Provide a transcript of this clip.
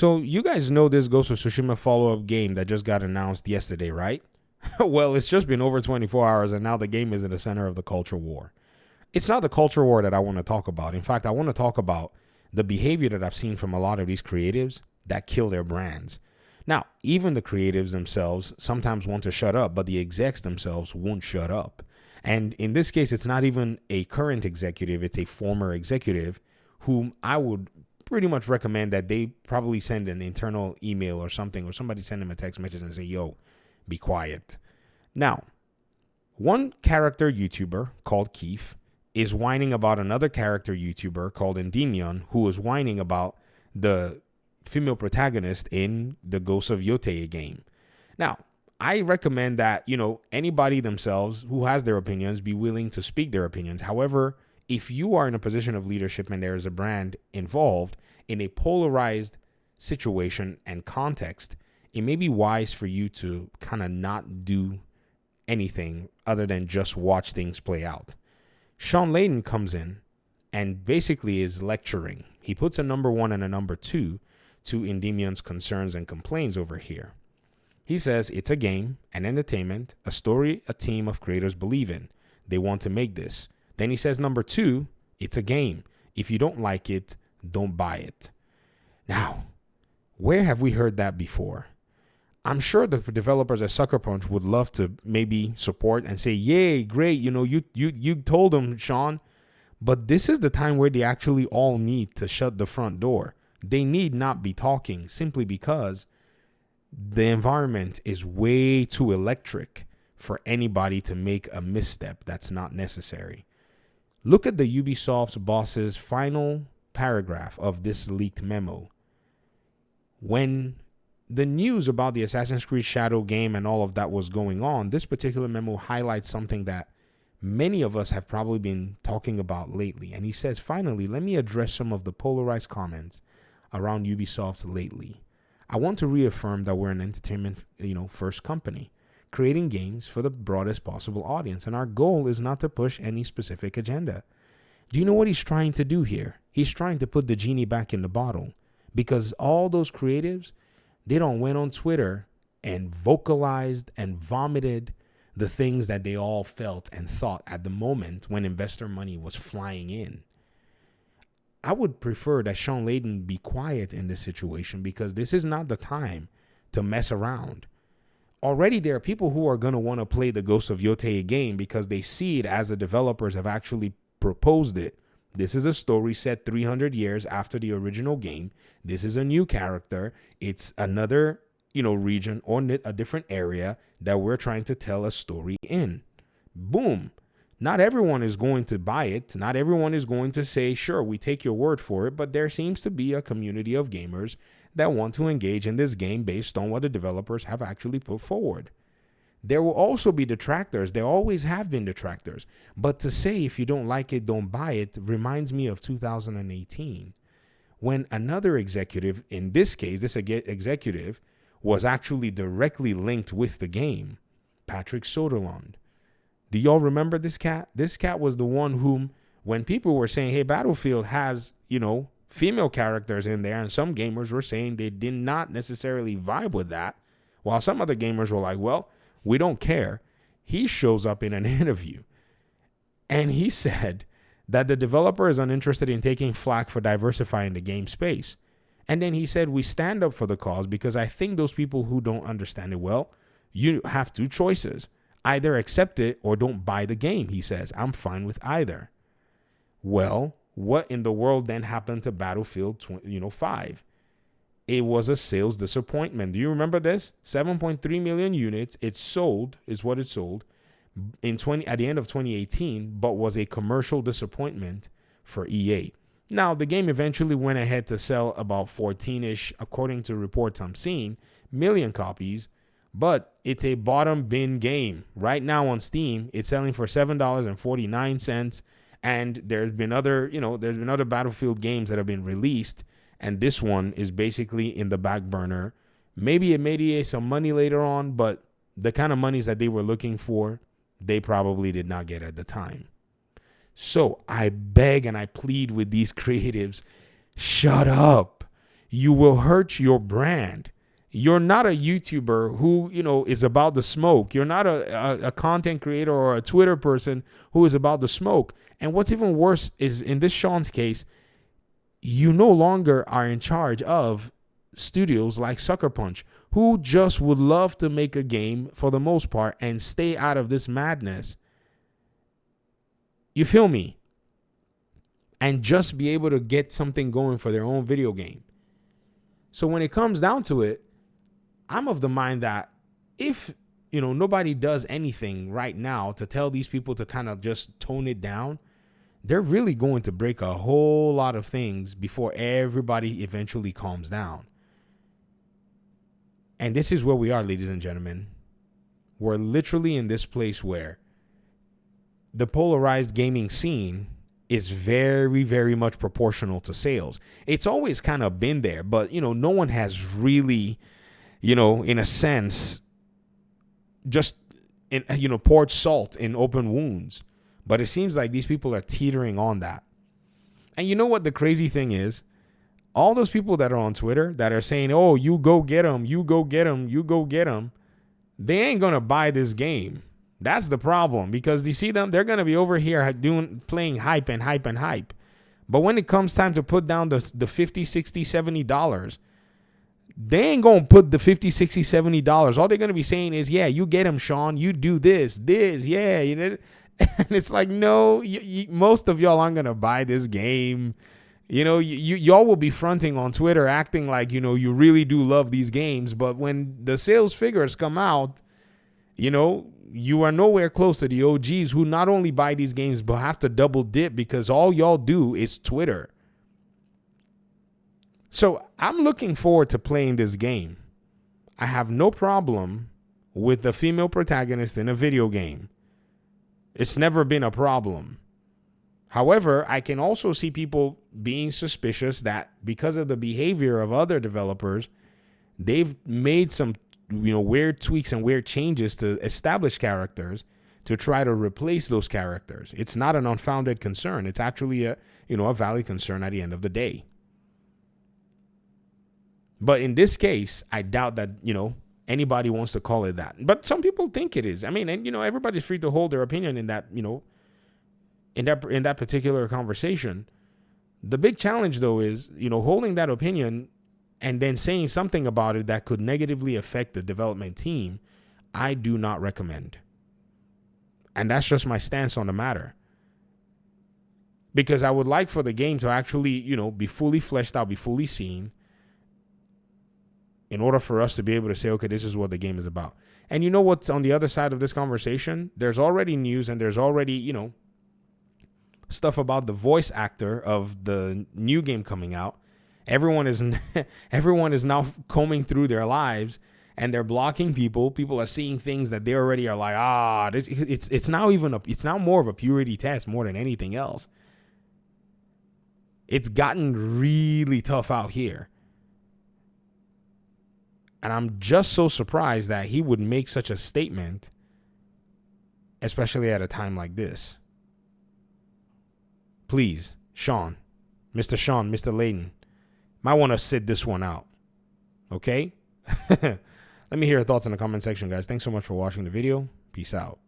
So you guys know this Ghost of Tsushima follow-up game that just got announced yesterday, right? Well, it's just been over 24 hours and now the game is in the center of the culture war. It's not the culture war that I want to talk about. In fact, I want to talk about the behavior that I've seen from a lot of these creatives that kill their brands. Now, even the creatives themselves sometimes want to shut up, but the execs themselves won't shut up. And in this case, it's not even a current executive. It's a former executive whom I would pretty much recommend that they probably send an internal email or something, or somebody send them a text message and say, yo, be quiet. Now, one character YouTuber called Keith is whining about another character YouTuber called Endymion, who is whining about the female protagonist in the Ghost of Yotei game. Now, I recommend that, anybody themselves who has their opinions be willing to speak their opinions. However, if you are in a position of leadership and there is a brand involved in a polarized situation and context, it may be wise for you to kind of not do anything other than just watch things play out. Sean Layden comes in and basically is lecturing. He puts a number 1 and a number 2 to Endymion's concerns and complaints over here. He says it's a game, an entertainment, a story a team of creators believe in. They want to make this. Then he says number 2, it's a game. If you don't like it, don't buy it. Now, where have we heard that before? I'm sure the developers at Sucker Punch would love to maybe support and say, yay, great, you told them, Sean. But this is the time where they actually all need to shut the front door. They need not be talking simply because the environment is way too electric for anybody to make a misstep that's not necessary. Look at the Ubisoft's boss's final paragraph of this leaked memo. When the news about the Assassin's Creed Shadow game and all of that was going on, this particular memo highlights something that many of us have probably been talking about lately. And he says, finally, let me address some of the polarized comments around Ubisoft lately. I want to reaffirm that we're an entertainment, first company, creating games for the broadest possible audience. And our goal is not to push any specific agenda. Do you know what he's trying to do here? He's trying to put the genie back in the bottle, because all those creatives, they don't went on Twitter and vocalized and vomited the things that they all felt and thought at the moment when investor money was flying in. I would prefer that Sean Layden be quiet in this situation, because this is not the time to mess around. Already there are people who are going to want to play the Ghost of Yotei game because they see it as the developers have actually proposed it. This is a story set 300 years after the original game. This is a new character. It's another, region or a different area that we're trying to tell a story in. Boom. Not everyone is going to buy it. Not everyone is going to say, sure, we take your word for it. But there seems to be a community of gamers that want to engage in this game based on what the developers have actually put forward. There will also be detractors. There always have been detractors. But to say if you don't like it, don't buy it, reminds me of 2018, when another executive, in this case, this executive was actually directly linked with the game, Patrick Soderlund. Do y'all remember this cat? This cat was the one whom, when people were saying, hey, Battlefield has, female characters in there, and some gamers were saying they did not necessarily vibe with that, while some other gamers were like, well, we don't care. He shows up in an interview and he said that the developer is uninterested in taking flack for diversifying the game space. And then he said, we stand up for the cause because I think those people who don't understand it well, you have two choices. Either accept it or don't buy the game, he says. I'm fine with either. Well, what in the world then happened to Battlefield 5? It was a sales disappointment. Do you remember this? 7.3 million units. It sold, is what it sold at the end of 2018, but was a commercial disappointment for EA. Now, the game eventually went ahead to sell about 14-ish, according to reports I'm seeing, million copies. But it's a bottom bin game. Right now on Steam, it's selling for $7.49. And there's been other Battlefield games that have been released. And this one is basically in the back burner. Maybe it made EA some money later on, but the kind of monies that they were looking for, they probably did not get at the time. So I beg and I plead with these creatives, shut up. you will hurt your brand. You're not a YouTuber who, is about the smoke. You're not a content creator or a Twitter person who is about the smoke. And what's even worse is, in this Sean's case, you no longer are in charge of studios like Sucker Punch, who just would love to make a game for the most part and stay out of this madness. You feel me? And just be able to get something going for their own video game. So when it comes down to it, I'm of the mind that if, nobody does anything right now to tell these people to kind of just tone it down, they're really going to break a whole lot of things before everybody eventually calms down. And this is where we are, ladies and gentlemen. We're literally in this place where the polarized gaming scene is very, very much proportional to sales. It's always kind of been there, but, no one has really, in a sense, just, poured salt in open wounds. But it seems like these people are teetering on that. And you know what the crazy thing is? All those people that are on Twitter that are saying, oh, you go get them, you go get them, you go get them, they ain't going to buy this game. That's the problem, because you see them, they're going to be over here playing hype and hype and hype. But when it comes time to put down the $50, $60, $70, they ain't going to put the $50, $60, $70. All they're going to be saying is, yeah, you get them, Sean. You do this, yeah. And it's like, no, most of y'all aren't going to buy this game. Y'all will be fronting on Twitter, acting like, you really do love these games. But when the sales figures come out, you are nowhere close to the OGs who not only buy these games, but have to double dip because all y'all do is Twitter. So I'm looking forward to playing this game. I have no problem with the female protagonist in a video game. It's never been a problem. However, I can also see people being suspicious that because of the behavior of other developers, they've made some, weird tweaks and weird changes to establish characters to try to replace those characters. It's not an unfounded concern. It's actually a valid concern at the end of the day. But in this case, I doubt that, anybody wants to call it that. But some people think it is. I mean, and, everybody's free to hold their opinion in that, in that particular conversation. The big challenge, though, is, holding that opinion and then saying something about it that could negatively affect the development team, I do not recommend. And that's just my stance on the matter. Because I would like for the game to actually, be fully fleshed out, be fully seen, in order for us to be able to say, okay, this is what the game is about. And you know what's on the other side of this conversation? There's already news and there's already, stuff about the voice actor of the new game coming out. Everyone is now combing through their lives and they're blocking people. People are seeing things that they already are like, it's now more of a purity test more than anything else. It's gotten really tough out here. And I'm just so surprised that he would make such a statement, especially at a time like this. Please, Sean, Mr. Layden, might want to sit this one out. Okay? Let me hear your thoughts in the comment section, guys. Thanks so much for watching the video. Peace out.